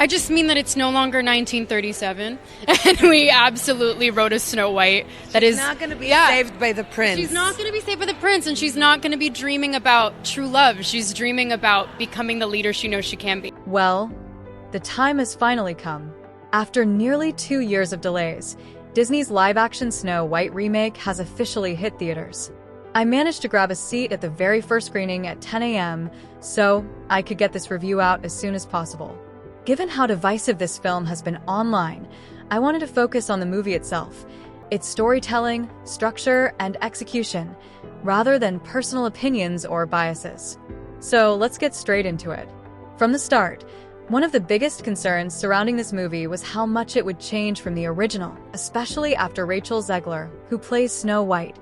I just mean that it's no longer 1937, and we absolutely wrote a Snow White that She's is not going to be saved by the prince. She's not going to be saved by the prince, and she's not going to be dreaming about true love. She's dreaming about becoming the leader she knows she can be. Well, the time has finally come. After nearly 2 years of delays, Disney's live-action Snow White remake has officially hit theaters. I managed to grab a seat at the very first screening at 10 a.m. so I could get this review out as soon as possible. Given how divisive this film has been online, I wanted to focus on the movie itself, its storytelling, structure, and execution, rather than personal opinions or biases. So let's get straight into it. From the start, one of the biggest concerns surrounding this movie was how much it would change from the original, especially after Rachel Zegler, who plays Snow White,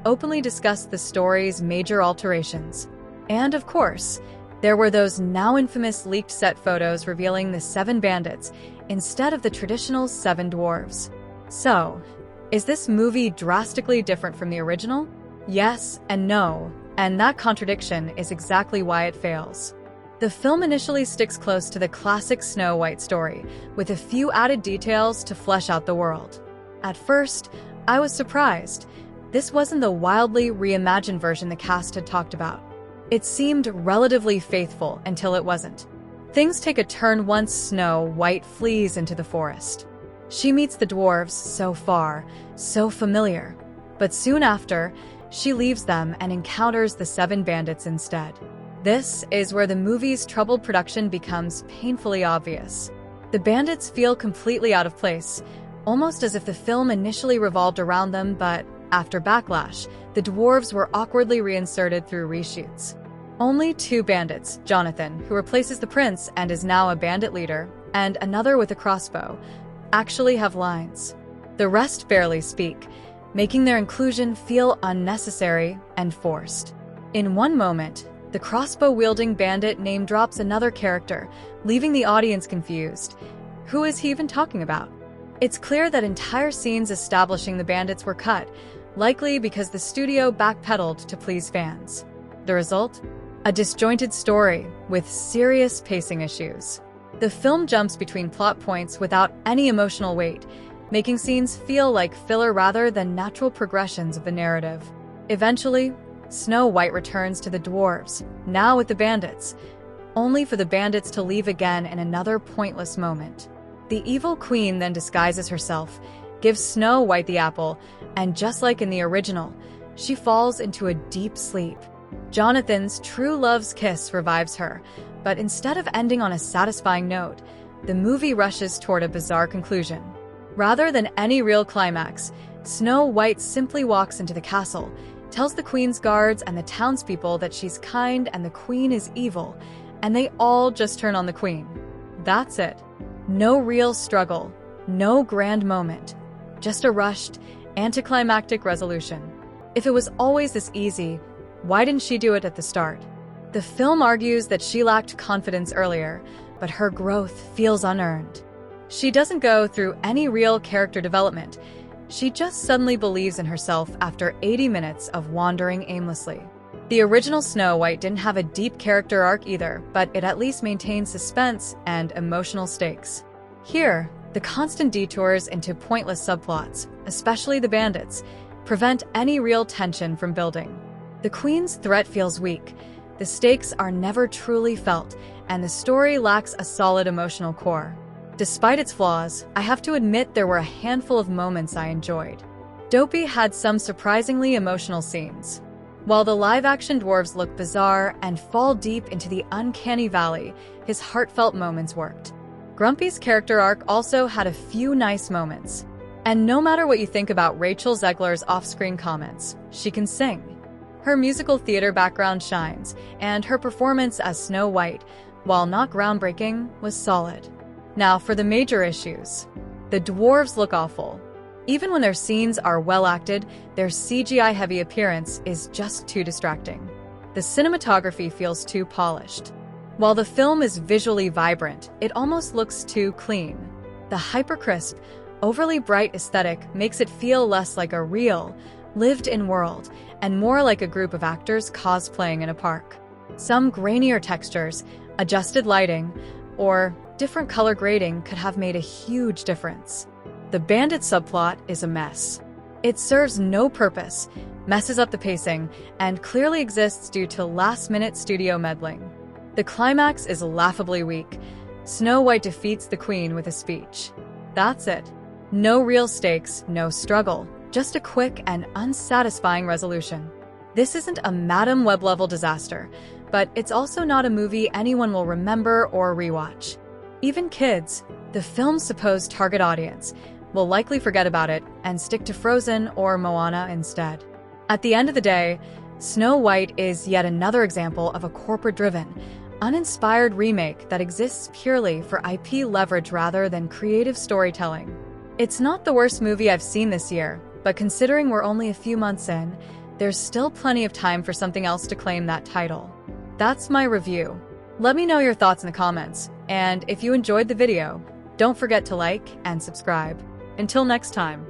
openly discussed the story's major alterations. And of course, there were those now infamous leaked set photos revealing the 7 bandits instead of the traditional 7 dwarves. So, is this movie drastically different from the original? Yes and no, and that contradiction is exactly why it fails. The film initially sticks close to the classic Snow White story, with a few added details to flesh out the world. At first, I was surprised. This wasn't the wildly reimagined version the cast had talked about. It seemed relatively faithful until it wasn't. Things take a turn once Snow White flees into the forest. She meets the dwarves so far, so familiar. But soon after, she leaves them and encounters the 7 bandits instead. This is where the movie's troubled production becomes painfully obvious. The bandits feel completely out of place, almost as if the film initially revolved around them, but after backlash, the dwarves were awkwardly reinserted through reshoots. Only 2 bandits, Jonathan, who replaces the prince and is now a bandit leader, and another with a crossbow, actually have lines. The rest barely speak, making their inclusion feel unnecessary and forced. In one moment, the crossbow-wielding bandit name-drops another character, leaving the audience confused. Who is he even talking about? It's clear that entire scenes establishing the bandits were cut, likely because the studio backpedaled to please fans. The result? A disjointed story with serious pacing issues. The film jumps between plot points without any emotional weight, making scenes feel like filler rather than natural progressions of the narrative. Eventually, Snow White returns to the dwarves, now with the bandits, only for the bandits to leave again in another pointless moment. The evil queen then disguises herself, gives Snow White the apple, and just like in the original, she falls into a deep sleep. Jonathan's true love's kiss revives her, but instead of ending on a satisfying note, the movie rushes toward a bizarre conclusion. Rather than any real climax, Snow White simply walks into the castle, tells the queen's guards and the townspeople that she's kind and the queen is evil, and they all just turn on the queen. That's it. No real struggle, no grand moment, just a rushed, anticlimactic resolution. If it was always this easy, why didn't she do it at the start? The film argues that she lacked confidence earlier, but her growth feels unearned. She doesn't go through any real character development. She just suddenly believes in herself after 80 minutes of wandering aimlessly. The original Snow White didn't have a deep character arc either, but it at least maintained suspense and emotional stakes. Here, the constant detours into pointless subplots, especially the bandits, prevent any real tension from building. The queen's threat feels weak, the stakes are never truly felt, and the story lacks a solid emotional core. Despite its flaws, I have to admit there were a handful of moments I enjoyed. Dopey had some surprisingly emotional scenes. While the live-action dwarves look bizarre and fall deep into the uncanny valley, his heartfelt moments worked. Grumpy's character arc also had a few nice moments. And no matter what you think about Rachel Zegler's off-screen comments, she can sing. Her musical theater background shines, and her performance as Snow White, while not groundbreaking, was solid. Now for the major issues. The dwarves look awful. Even when their scenes are well acted, their CGI-heavy appearance is just too distracting. The cinematography feels too polished. While the film is visually vibrant, it almost looks too clean. The hyper-crisp, overly bright aesthetic makes it feel less like a real, lived-in world, and more like a group of actors cosplaying in a park. Some grainier textures, adjusted lighting, or different color grading could have made a huge difference. The bandit subplot is a mess. It serves no purpose, messes up the pacing, and clearly exists due to last-minute studio meddling. The climax is laughably weak. Snow White defeats the queen with a speech. That's it. No real stakes, no struggle, just a quick and unsatisfying resolution. This isn't a Madam Web-level disaster, but it's also not a movie anyone will remember or rewatch. Even kids, the film's supposed target audience, will likely forget about it and stick to Frozen or Moana instead. At the end of the day, Snow White is yet another example of a corporate-driven, uninspired remake that exists purely for IP leverage rather than creative storytelling. It's not the worst movie I've seen this year, but considering we're only a few months in, there's still plenty of time for something else to claim that title. That's my review. Let me know your thoughts in the comments, and if you enjoyed the video, don't forget to like and subscribe. Until next time.